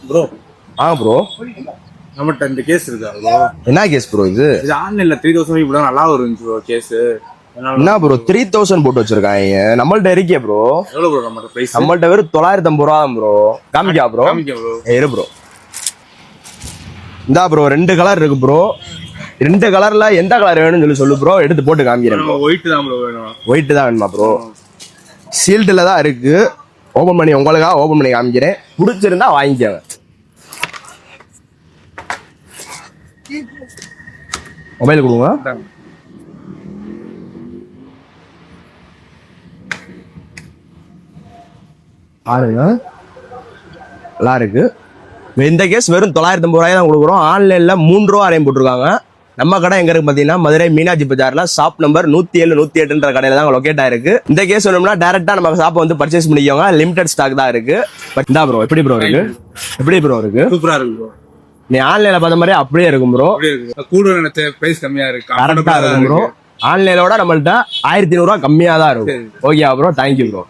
Bro bro நம்மகிட்ட இந்த case இருக்கா ப்ரோ? என்ன கேஸ் ப்ரோ இது? இது ஆன்லைன்ல 3000 இப்படி நல்லா இருந்துச்சு ப்ரோ கேஸ். என்ன ப்ரோ 3000 போட்டு வச்சிருக்காங்க? நம்மள்ட்ட இருக்கே ப்ரோ. எவ்வளவு ப்ரோ நம்மகிட்ட பிரைஸ்? நம்மள்ட்ட வெறும் 950 ரூபா ப்ரோ. காமிக்கா ப்ரோ? காமிக்க ப்ரோ. இரு ப்ரோ. இந்தா ப்ரோ 2 கலர் இருக்கு ப்ரோ. 2 கலர்ல எந்த கலர் வேணும்னு சொல்லு ப்ரோ, எடுத்து போட்டு காமிக்கிறேன் ப்ரோ. ஒயிட் தான் ப்ரோ வேணும். ஒயிட் தான் வேணுமா ப்ரோ? சீல்டுல தான் இருக்கு. ஓபன் பண்ணி உங்களுக்காக ஓபன் பண்ணி காமிக்கிறேன். பிடிச்சிருந்தா வாங்கிக்கோங்க. மொபைல் கொடுங்க. பாருங்க நல்லா இருக்கு. இந்த கேஸ் வெறும் 950 ரூபாய் தான் கொடுக்குறோம். ஆன்லைன்ல 3 ரூபா வரையும் போட்டிருக்காங்க. நம்ம கடை எங்க இருக்கு பாத்தீங்கன்னா மதுரை மீனாட்சி பஜார்ல ஷாப் நம்பர் 107 108 கடையில தான் லொகேட் ஆயிருக்கு. இந்த கேஸ் வேணும்னா டைரக்டா நம்ம ஷாப்பை வந்து பர்ச்சேஸ் பண்ணிக்கோங்க. லிமிடெட் ஸ்டாக் தான் இருக்கு. இந்தா ப்ரோ எப்படி ப்ரோ இருக்கு? எப்படி ப்ரோ இருக்கு? சூப்பரா இருக்கு ப்ரோ. நீ ஆன்லைன்ல பார்த்த மாதிரி அப்படியே இருக்கும் ப்ரோ. கூட நினைச்ச பிரைஸ் கம்மியா இருக்கு. கரெக்டா இருக்கும் ப்ரோ. ஆன்லைனோட நம்மள்ட்ட 1300 ரூபாய் கம்மியா தான் இருக்கும். Okay bro, thank you bro.